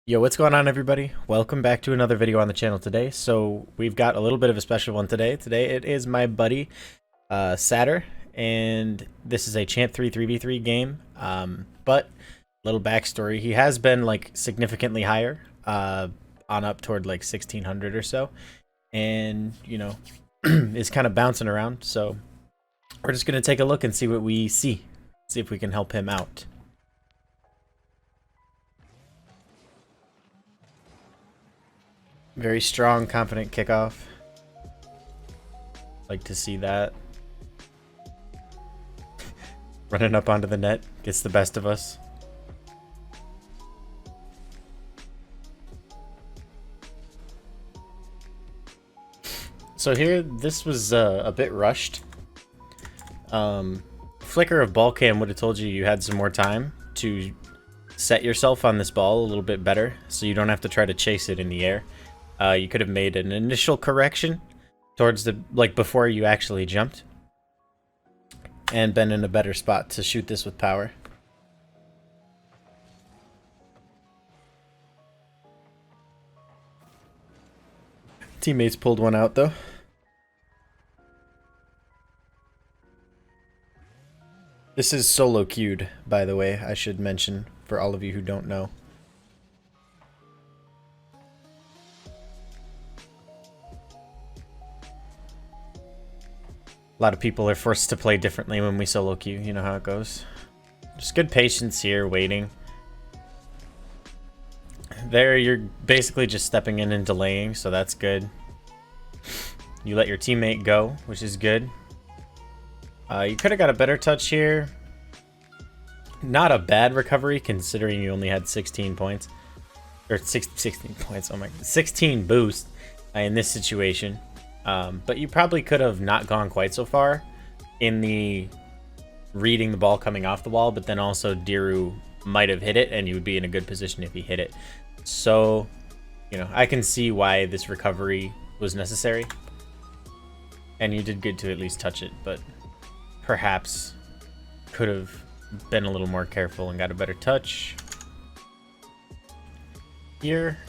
Yo, what's going on, everybody? Welcome back to another video on the channel today. So we've got a little bit of a special one today. Today it is my buddy Satter, and this is a Champ 3 3v3 game. But little backstory: he has been like significantly higher, on up toward like 1600 or so, and is kind of bouncing around. So we're just gonna take a look and see what we see if we can help him out. Very strong, confident kickoff. Like to see that. Running up onto the net gets the best of us. So here, this was a bit rushed. Flicker of ball cam would have told you had some more time to set yourself on this ball a little bit better, so you don't have to try to chase it in the air. You could have made an initial correction towards the, before you actually jumped, and been in a better spot to shoot this with power. Teammates pulled one out though. This is solo queued, by the way, I should mention for all of you who don't know. A lot of people are forced to play differently when we solo queue. You know how it goes. Just good patience here, waiting. There, you're basically just stepping in and delaying, so that's good. You let your teammate go, which is good. You could have got a better touch here. Not a bad recovery, considering you only had 16 points. Or 16 points, oh my god. 16 boost in this situation. But you probably could have not gone quite so far in the reading the ball coming off the wall, but then also Diru might have hit it, and you would be in a good position if he hit it. So, I can see why this recovery was necessary. And you did good to at least touch it, but perhaps could have been a little more careful and got a better touch. Here,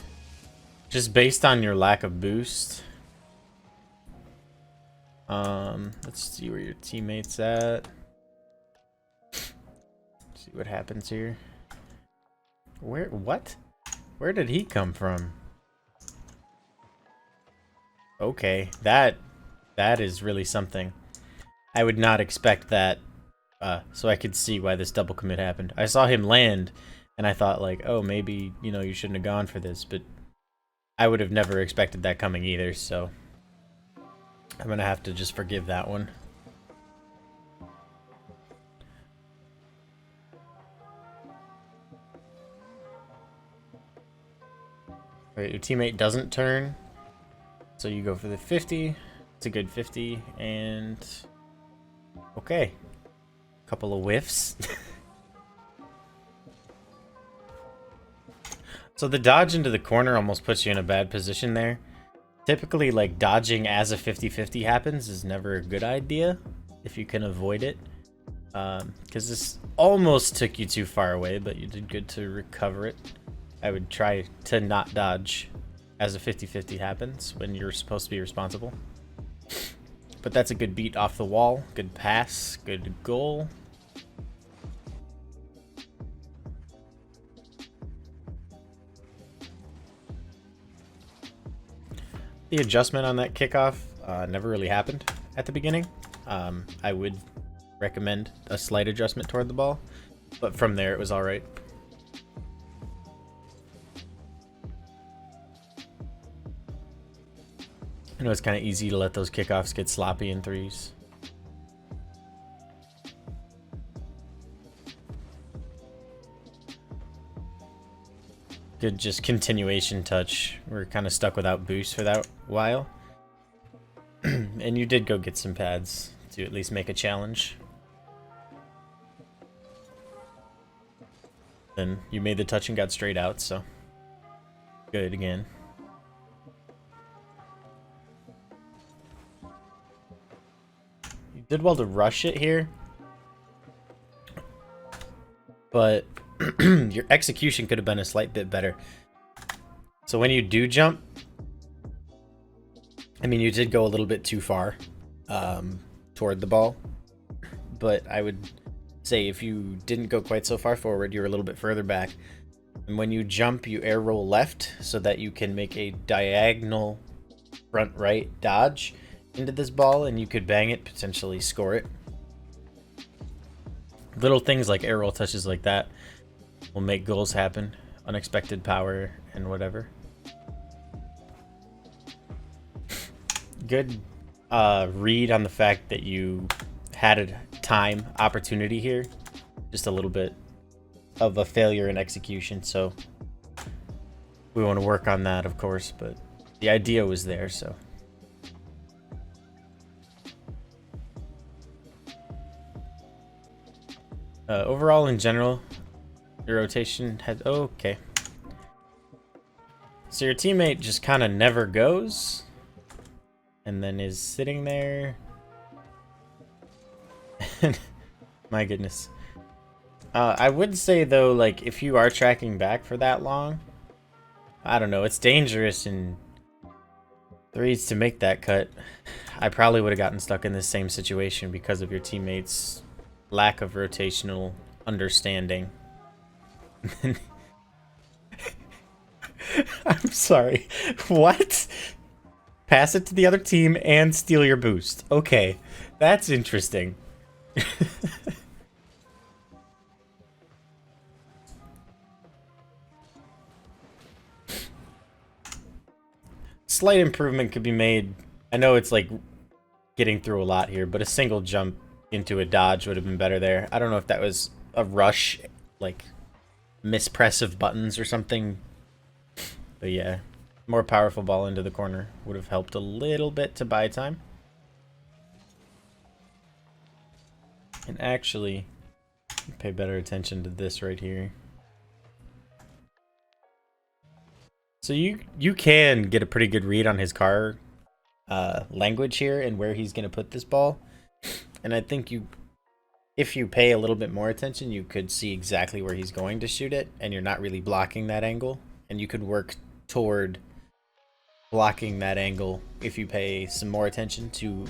just based on your lack of boost. Let's see where your teammate's at. See what happens here. What? Where did he come from? Okay, that is really something. I would not expect that, so I could see why this double commit happened. I saw him land, and I thought like, oh, maybe, you shouldn't have gone for this, but I would have never expected that coming either, so I'm gonna have to just forgive that one. Alright, your teammate doesn't turn, so you go for the 50. It's a good 50, and okay. Couple of whiffs. So the dodge into the corner almost puts you in a bad position there. Typically, like, dodging as a 50-50 happens is never a good idea if you can avoid it. Because this almost took you too far away, but you did good to recover it. I would try to not dodge as a 50-50 happens when you're supposed to be responsible. But that's a good beat off the wall. Good pass. Good goal. The adjustment on that kickoff never really happened at the beginning. I would recommend a slight adjustment toward the ball, but from there it was alright. I know it's kind of easy to let those kickoffs get sloppy in threes. Good, just continuation touch. We're kind of stuck without boost for that while. And you did go get some pads to at least make a challenge. Then you made the touch and got straight out, so good again. You did well to rush it here, but your execution could have been a slight bit better. So when you do jump, I mean, you did go a little bit too far toward the ball, but I would say if you didn't go quite so far forward, you're a little bit further back. And when you jump, you air roll left so that you can make a diagonal front right dodge into this ball, and you could bang it, potentially score it. Little things like air roll touches like that will make goals happen. Unexpected power and whatever. Good read on the fact that you had a time opportunity here. Just a little bit of a failure in execution, so we want to work on that, of course, but the idea was there, so. Overall, in general, your rotation had... Oh, okay. So your teammate just kind of never goes, and then is sitting there. My goodness. I would say, though, like, if you are tracking back for that long, I don't know, it's dangerous in threes to make that cut. I probably would have gotten stuck in this same situation because of your teammates' lack of rotational understanding. I'm sorry. What? Pass it to the other team and steal your boost. Okay, that's interesting. Slight improvement could be made. I know it's like getting through a lot here, but a single jump into a dodge would have been better there. I don't know if that was a rush, like mispress of buttons or something. But yeah, more powerful ball into the corner would have helped a little bit to buy time. And actually, pay better attention to this right here. So you can get a pretty good read on his car language here and where he's going to put this ball. And I think if you pay a little bit more attention, you could see exactly where he's going to shoot it, and you're not really blocking that angle. And you could work toward blocking that angle if you pay some more attention to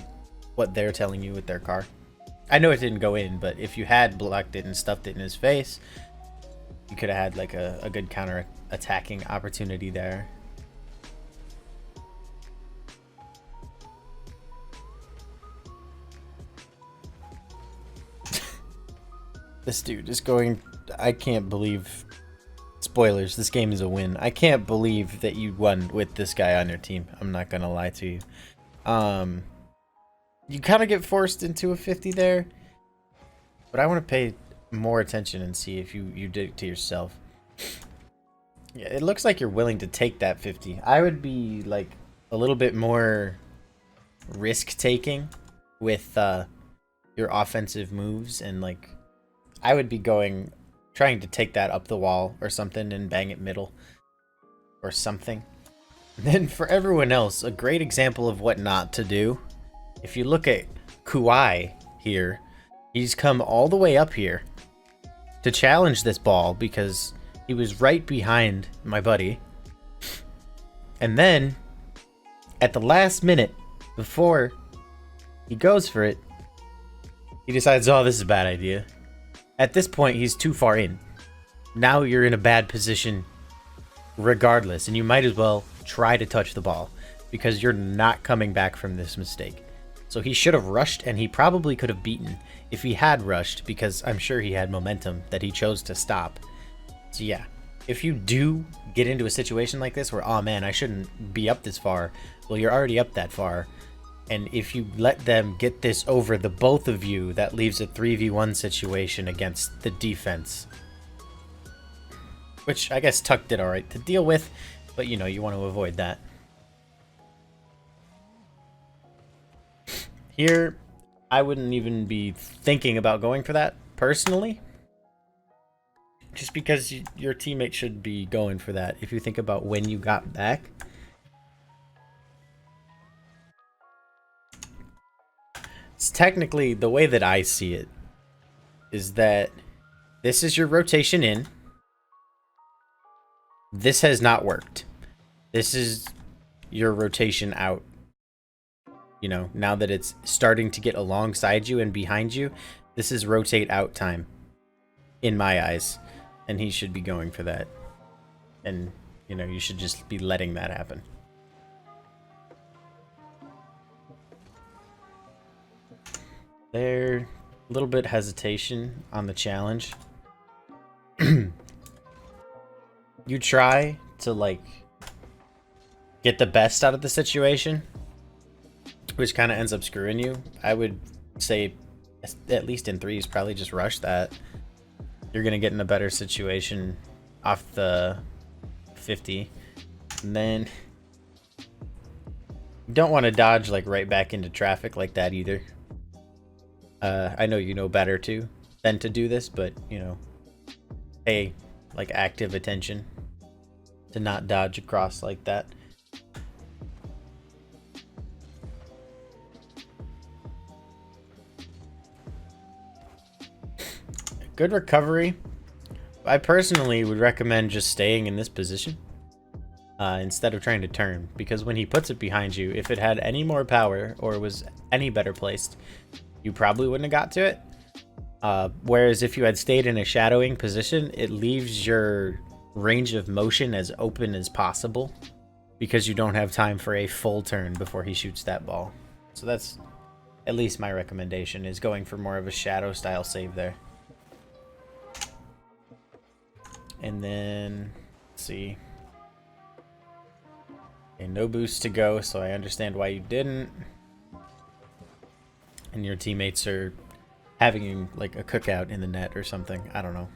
what they're telling you with their car. I know it didn't go in, but if you had blocked it and stuffed it in his face, you could have had like a good counter attacking opportunity there. This dude is going... I can't believe... Spoilers, this game is a win. I can't believe that you won with this guy on your team. I'm not gonna lie to you. You kind of get forced into a 50 there. But I want to pay more attention and see if you did it to yourself. Yeah, it looks like you're willing to take that 50. I would be like a little bit more risk-taking with your offensive moves, and like I would be trying to take that up the wall or something and bang it middle or something. And then for everyone else, a great example of what not to do. If you look at Kuai here, he's come all the way up here to challenge this ball because he was right behind my buddy. And then at the last minute before he goes for it, he decides, oh, this is a bad idea. At this point, he's too far in. Now you're in a bad position regardless, and you might as well try to touch the ball because you're not coming back from this mistake. So he should have rushed, and he probably could have beaten if he had rushed, because I'm sure he had momentum that he chose to stop. So yeah, if you do get into a situation like this where, oh man, I shouldn't be up this far, well, you're already up that far. And if you let them get this over the both of you, that leaves a 3v1 situation against the defense. Which I guess Tuck did alright to deal with, but you know, you want to avoid that. Here, I wouldn't even be thinking about going for that, personally. Just because your teammate should be going for that, if you think about when you got back. It's technically, the way that I see it, is that this is your rotation in. This has not worked. This is your rotation out. You know, now that it's starting to get alongside you and behind you, this is rotate out time in my eyes. And he should be going for that. And, you know, you should just be letting that happen. There, a little bit hesitation on the challenge. You try to, like, get the best out of the situation, which kind of ends up screwing you. I would say, at least in threes, probably just rush that. You're going to get in a better situation off the 50. And then you don't want to dodge, like, right back into traffic like that either. I know you know better than to do this, but, you know, pay, like, active attention to not dodge across like that. Good recovery. I personally would recommend just staying in this position instead of trying to turn, because when he puts it behind you, if it had any more power or was any better placed, you probably wouldn't have got to it. Whereas if you had stayed in a shadowing position, it leaves your range of motion as open as possible because you don't have time for a full turn before he shoots that ball. So that's at least my recommendation, is going for more of a shadow style save there. And then, let's see. Okay, no boost to go, so I understand why you didn't. And your teammates are having like a cookout in the net or something. I don't know.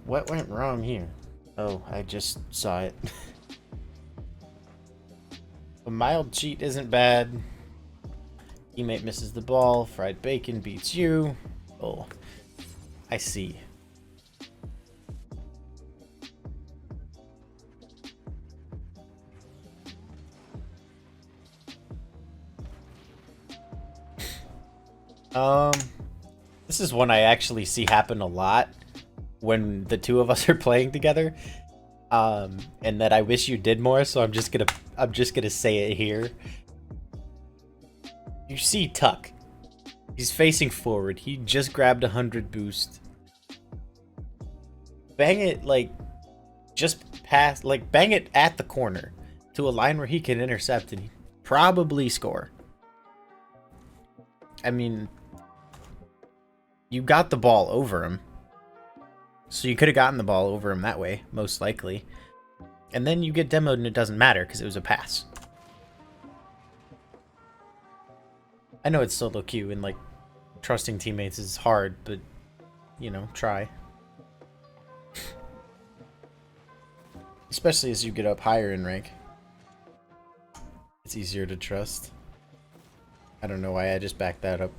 What went wrong here? Oh, I just saw it. A mild cheat isn't bad. Teammate misses the ball. Fried bacon beats you. Oh, I see. This is one I actually see happen a lot when the two of us are playing together. And that I wish you did more, so I'm just gonna say it here. You see Tuck. He's facing forward. He just grabbed 100 boost. Bang it, like, just past, like, bang it at the corner to a line where he can intercept and probably score. I mean, you got the ball over him. So you could have gotten the ball over him that way, most likely. And then you get demoed and it doesn't matter because it was a pass. I know it's solo queue and, like, trusting teammates is hard, but, you know, try. Especially as you get up higher in rank. It's easier to trust. I don't know why I just backed that up.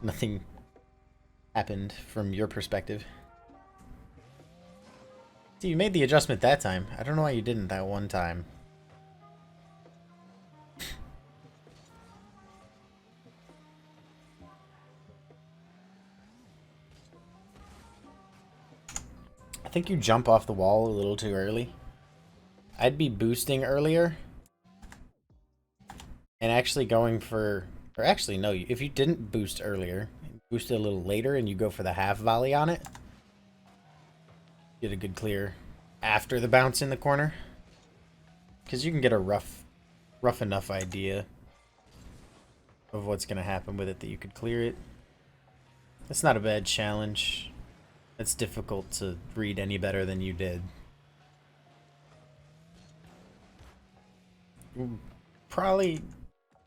Nothing happened from your perspective. See, you made the adjustment that time. I don't know why you didn't that one time. I think you jump off the wall a little too early. I'd be boosting earlier. And actually going for... Or actually, no. If you didn't boost earlier, boost it a little later and you go for the half volley on it, get a good clear after the bounce in the corner. Because you can get a rough enough idea of what's going to happen with it that you could clear it. That's not a bad challenge. It's difficult to read any better than you did. Probably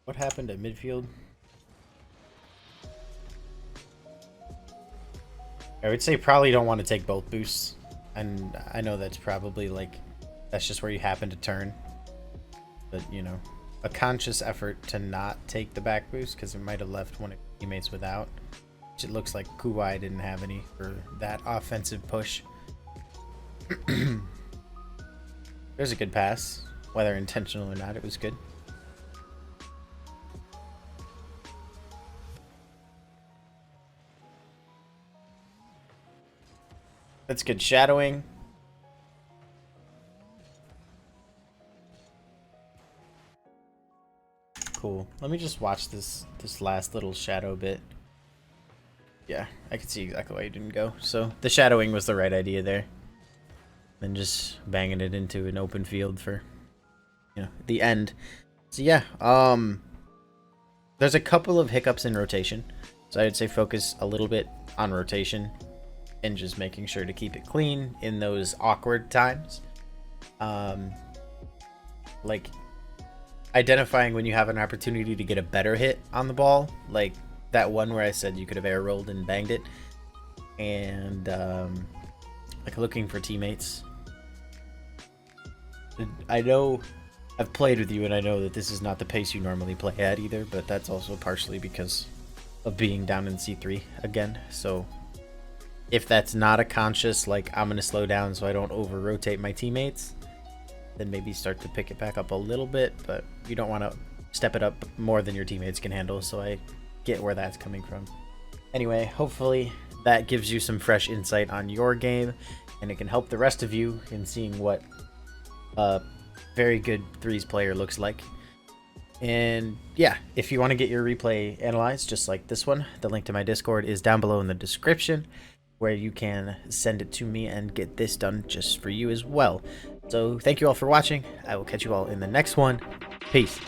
what happened at midfield. I would say probably don't want to take both boosts. And I know that's probably like, that's just where you happen to turn. But, you know, a conscious effort to not take the back boost because it might have left one of your teammates without. Which it looks like Kuwai didn't have any for that offensive push. There's a good pass. Whether intentional or not, it was good. That's good shadowing. Cool. Let me just watch this last little shadow bit. Yeah, I can see exactly why you didn't go. So the shadowing was the right idea there. Then just banging it into an open field for, you know, the end. So yeah, there's a couple of hiccups in rotation. So I'd say focus a little bit on rotation and just making sure to keep it clean in those awkward times. Like identifying when you have an opportunity to get a better hit on the ball, like that one where I said you could have air rolled and banged it, and like looking for teammates. I know I've played with you and I know that this is not the pace you normally play at either, but that's also partially because of being down in C3 again. So if that's not a conscious, like, I'm going to slow down so I don't over rotate my teammates, then maybe start to pick it back up a little bit, but you don't want to step it up more than your teammates can handle. So I get where that's coming from. Anyway, hopefully that gives you some fresh insight on your game, and it can help the rest of you in seeing what a very good threes player looks like. And yeah, if you want to get your replay analyzed just like this one, the link to my Discord is down below in the description, where you can send it to me and get this done just for you as well. So thank you all for watching. I will catch you all in the next one. Peace.